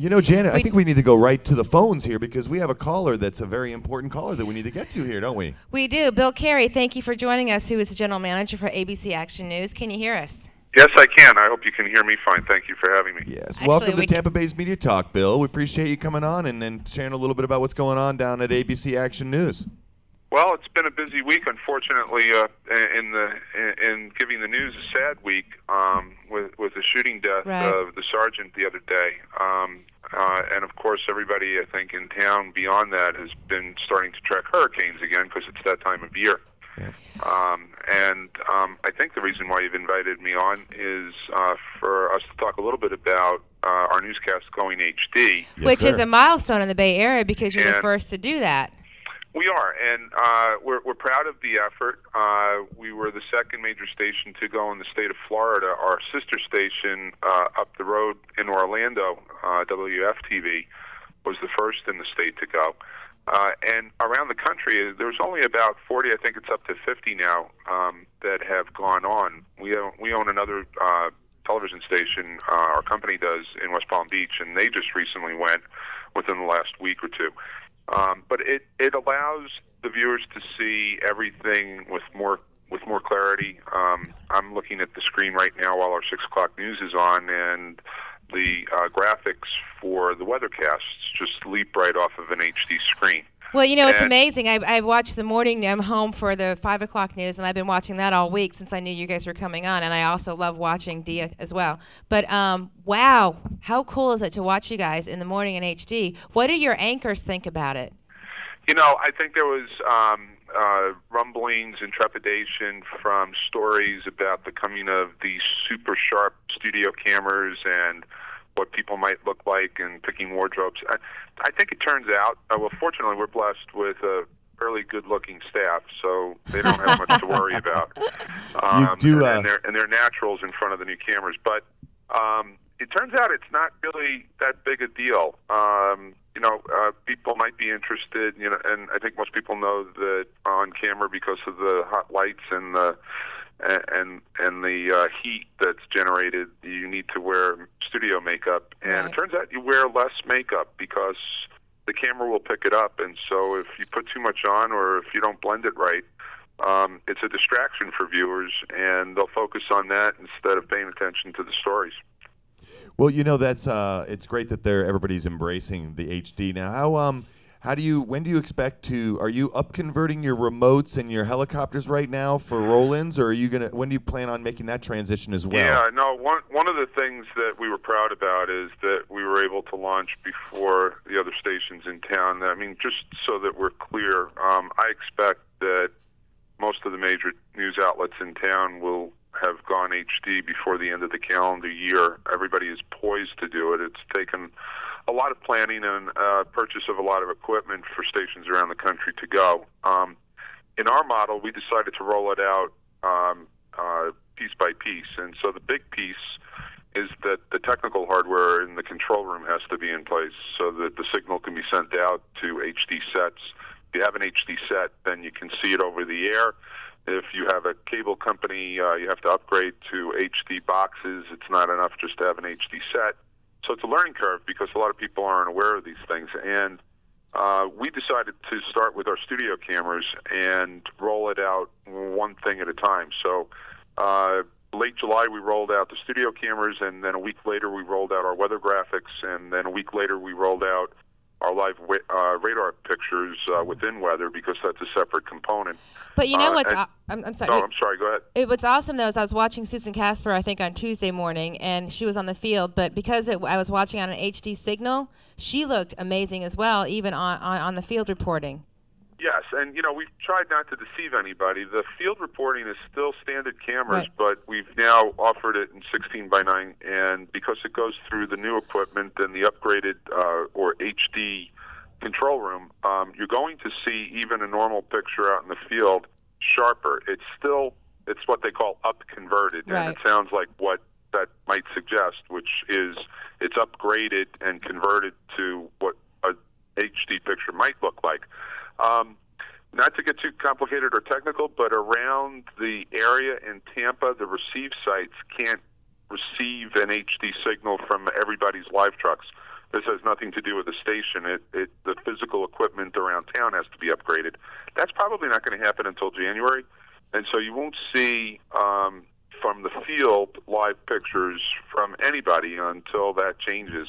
You know, Janet, I think we need to go right to the phones here because we have a caller that's a very important caller that we need to get to here, don't we? We do. Bill Carey, thank you for joining us, who is the general manager for ABC Action News. Can you hear us? Yes, I can. I hope you can hear me fine. Thank you for having me. Yes. Actually, welcome to Tampa-Bay's Media Talk, Bill. We appreciate you coming on and sharing a little bit about what's going on down at ABC Action News. Well, it's been a busy week, unfortunately, in giving the news a sad week with the shooting death of the sergeant the other day. And, of course, everybody, I think, in town beyond that has been starting to track hurricanes again because it's that time of year. Yeah. I think the reason why you've invited me on is for us to talk a little bit about our newscast going HD. Which is a milestone in the Bay Area because you're the first to do that. We are, and we're proud of the effort. We were the second major station to go in the state of Florida. Our sister station up the road in Orlando, WFTV, was the first in the state to go. And around the country, there's only about 40, I think it's up to 50 now, that have gone on. We own another television station, our company does, in West Palm Beach, and they just recently went within the last week or two. But it allows the viewers to see everything with more clarity. I'm looking at the screen right now while our 6 o'clock news is on, and the graphics for the weathercasts just leap right off of an HD screen. Well, you know, it's amazing. I watched the morning. I'm home for the 5 o'clock news, and I've been watching that all week since I knew you guys were coming on. And I also love watching Dia as well. But wow, how cool is it to watch you guys in the morning in HD? What do your anchors think about it? You know, I think there was rumblings and trepidation from stories about the coming of these super sharp studio cameras and what people might look like and picking wardrobes. I think it turns out, well, fortunately, we're blessed with a fairly good-looking staff, so they don't have much to worry about. And they're naturals in front of the new cameras. But it turns out it's not really that big a deal. You know, people might be interested, you know, and I think most people know that on camera, because of the hot lights and the heat that's generated, you need to wear studio makeup. And it turns out you wear less makeup because the camera will pick it up. And so if you put too much on or if you don't blend it right, it's a distraction for viewers, and they'll focus on that instead of paying attention to the stories. Well, you know, that's it's great that everybody's embracing the HD now. When do you expect to? Are you up converting your remotes and your helicopters right now for roll-ins, or are you gonna? When do you plan on making that transition as well? Yeah, no. One of the things that we were proud about is that we were able to launch before the other stations in town. I mean, just so that we're clear, I expect that most of the major news outlets in town will have gone HD before the end of the calendar year. Everybody is poised to do it. It's taken a lot of planning and purchase of a lot of equipment for stations around the country to go. In our model, we decided to roll it out piece by piece. And so the big piece is that the technical hardware in the control room has to be in place so that the signal can be sent out to HD sets. If you have an HD set, then you can see it over the air. If you have a cable company, you have to upgrade to HD boxes. It's not enough just to have an HD set. So it's a learning curve because a lot of people aren't aware of these things. And we decided to start with our studio cameras and roll it out one thing at a time. So late July, we rolled out the studio cameras, and then a week later, we rolled out our weather graphics, and then a week later, we rolled out our live radar pictures within weather because that's a separate component. But you know what's... I'm sorry. No, I'm sorry. Go ahead. What's awesome, though, is I was watching Susan Casper, I think, on Tuesday morning, and she was on the field. But because I was watching on an HD signal, she looked amazing as well, even on the field reporting. Yes, and, you know, we've tried not to deceive anybody. The field reporting is still standard cameras, but we've now offered it in 16:9, and because it goes through the new equipment and the upgraded or HD control room, you're going to see even a normal picture out in the field sharper. It's what they call up-converted, and it sounds like what that might suggest, which is it's upgraded and converted to what a HD picture might look like. Not to get too complicated or technical, but around the area in Tampa, the receive sites can't receive an HD signal from everybody's live trucks. This has nothing to do with the station. The physical equipment around town has to be upgraded. That's probably not going to happen until January, and so you won't see from the field live pictures from anybody until that changes.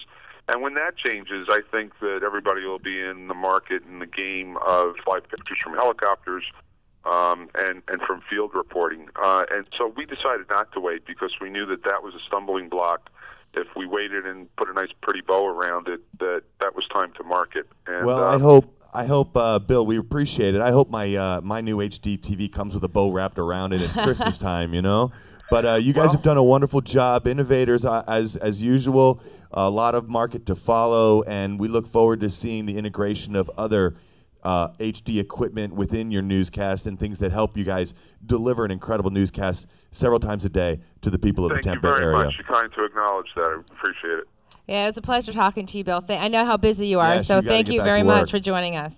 And when that changes, I think that everybody will be in the market in the game of live pictures from helicopters and from field reporting. And so we decided not to wait because we knew that that was a stumbling block. If we waited and put a nice pretty bow around it, that was time to market. And, well, I hope, Bill, we appreciate it. I hope my new HD TV comes with a bow wrapped around it at Christmas time, you know. But you guys have done a wonderful job, innovators as usual. A lot of market to follow, and we look forward to seeing the integration of other HD equipment within your newscast and things that help you guys deliver an incredible newscast several times a day to the people of the Tampa area. Thank you very much. You're kind to acknowledge that. I appreciate it. Yeah, it's a pleasure talking to you, Bill. I know how busy you are, Yes, so you gotta thank get you back very to much work. for joining us.